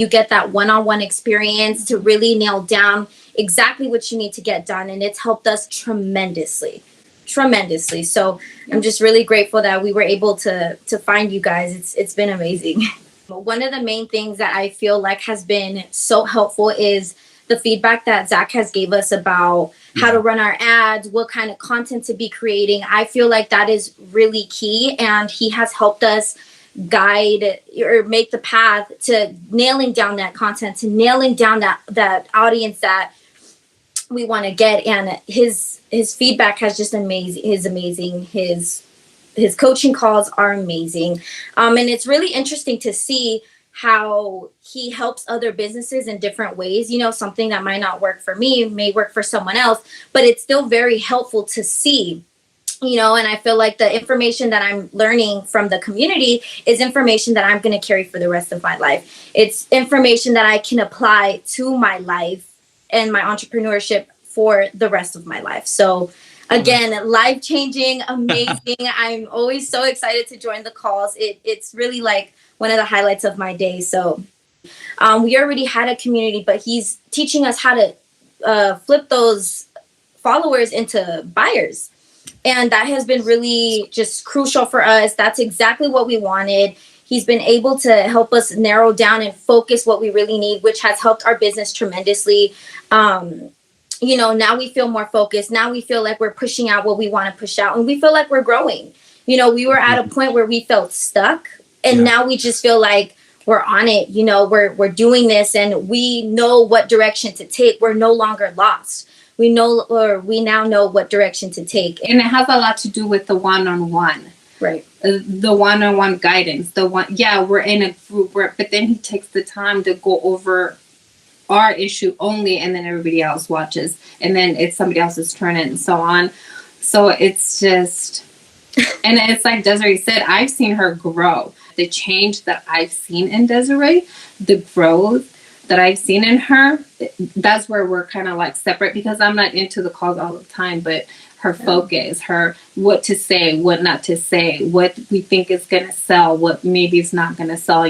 You get that one-on-one experience to really nail down exactly what you need to get done. And it's helped us tremendously. So I'm just really grateful that we were able to find you guys. It's been amazing. One of the main things that I feel like has been so helpful is the feedback that Zach has gave us about how to run our ads, what kind of content to be creating. I feel like that is really key, and he has helped us guide or make the path to nailing down that content, to nailing down that audience that we want to get. And his feedback has just amazing. His coaching calls are amazing. And it's really interesting to see how he helps other businesses in different ways. Something that might not work for me may work for someone else, but it's still very helpful to see. And I feel like the information that I'm learning from the community is information that I'm going to carry for the rest of my life. It's information that I can apply to my life and my entrepreneurship for the rest of my life. So again, life-changing, amazing. I'm always so excited to join the calls. It's really like one of the highlights of my day. So we already had a community, but he's teaching us how to flip those followers into buyers. And that has been really just crucial for us. That's exactly what we wanted. He's been able to help us narrow down and focus what we really need, which has helped our business tremendously. Now we feel more focused. Now we feel like we're pushing out what we want to push out, and we feel like we're growing. We were at a point where we felt stuck, and now we just feel like we're on it. We're doing this, and we know what direction to take. We're no longer lost. We now know what direction to take. And it has a lot to do with the one-on-one. Right. The one-on-one guidance. We're in a group, but then he takes the time to go over our issue only, and then everybody else watches, and then it's somebody else's turn, and so on. So it's just, and it's like Desiree said, I've seen her grow. The change that I've seen in Desiree, the growth that I've seen in her, that's where we're kind of like separate, because I'm not into the calls all the time, but her focus, her what to say, what not to say, what we think is going to sell, what maybe is not going to sell,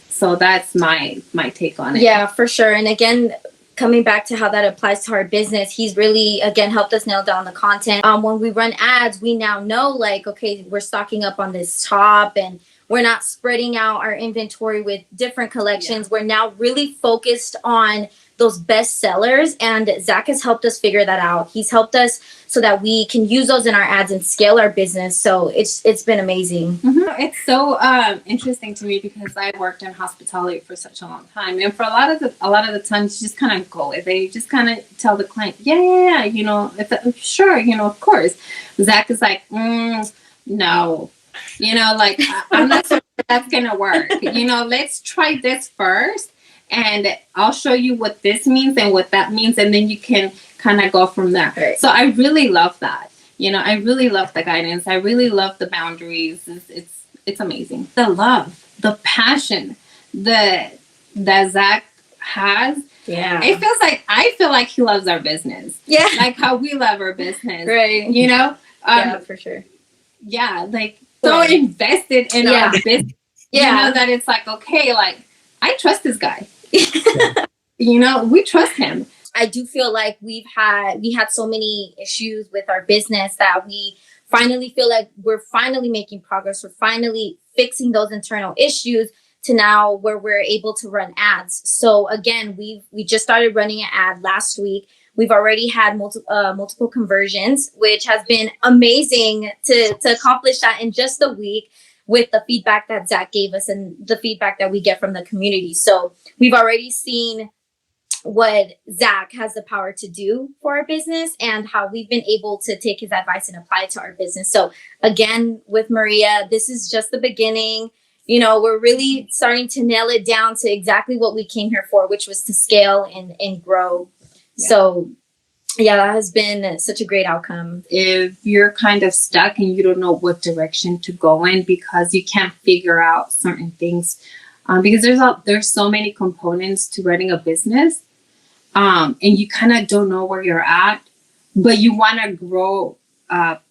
So that's my take on it. Yeah, for sure. And again, coming back to how that applies to our business, he's really, again, helped us nail down the content. When we run ads, we now know, like, okay, we're stocking up on this top, and we're not spreading out our inventory with different collections. We're now really focused on those best sellers, and Zach has helped us figure that out. He's helped us so that we can use those in our ads and scale our business. So it's been amazing. Mm-hmm. It's so interesting to me, because I worked in hospitality for such a long time, and for a lot of the times, you just kind of go with it. You just kind of tell the client, yeah, sure, of course. Zach is like, no. I'm not sure that's gonna work. Let's try this first, and I'll show you what this means and what that means, and then you can kind of go from there. Right. So I really love that. I really love the guidance. I really love the boundaries. It's amazing. The love, the passion that Zach has. Yeah. I feel like he loves our business. Yeah. Like how we love our business. Right. Yeah, for sure. Yeah, like so invested in our business. Yeah. That it's like, okay, like I trust this guy. We trust him. I do feel like we had so many issues with our business that we finally feel like we're finally making progress. We're finally fixing those internal issues to now where we're able to run ads. So again, we just started running an ad last week. We've already had multiple conversions, which has been amazing to accomplish that in just a week, with the feedback that Zach gave us and the feedback that we get from the community. So we've already seen what Zach has the power to do for our business, and how we've been able to take his advice and apply it to our business. So again, with Maria, this is just the beginning. We're really starting to nail it down to exactly what we came here for, which was to scale and grow. Yeah. So yeah, that has been such a great outcome. If you're kind of stuck and you don't know what direction to go in because you can't figure out certain things, because there's so many components to running a business, and you kind of don't know where you're at, but you want to grow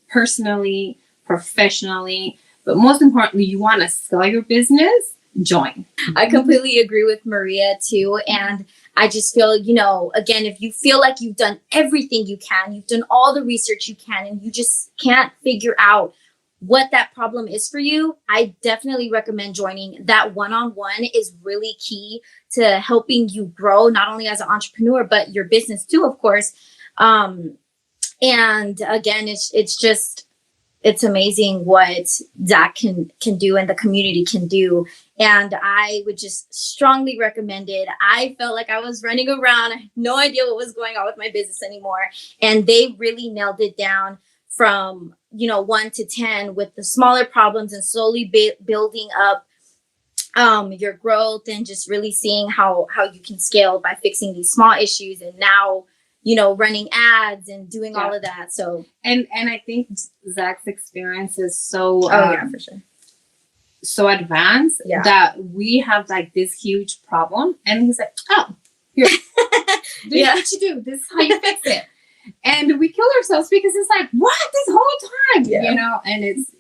personally, professionally, but most importantly, you want to scale your business. join. I completely agree with Maria too. And I just feel, again, if you feel like you've done everything you can, you've done all the research you can, and you just can't figure out what that problem is for you, I definitely recommend joining. That one-on-one is really key to helping you grow, not only as an entrepreneur, but your business too, of course. And again, it's amazing what Zack can do and the community can do. And I would just strongly recommend it. I felt like I was running around. I had no idea what was going on with my business anymore. And they really nailed it down from, 1 to 10 with the smaller problems, and slowly building up your growth, and just really seeing how you can scale by fixing these small issues. And now, running ads and doing all of that. So, and I think Zach's experience is so, for sure, so advanced that we have like this huge problem, and he's like, oh, here, this is what you do. This is how you fix it. And we kill ourselves because it's like, what, this whole time, and it's,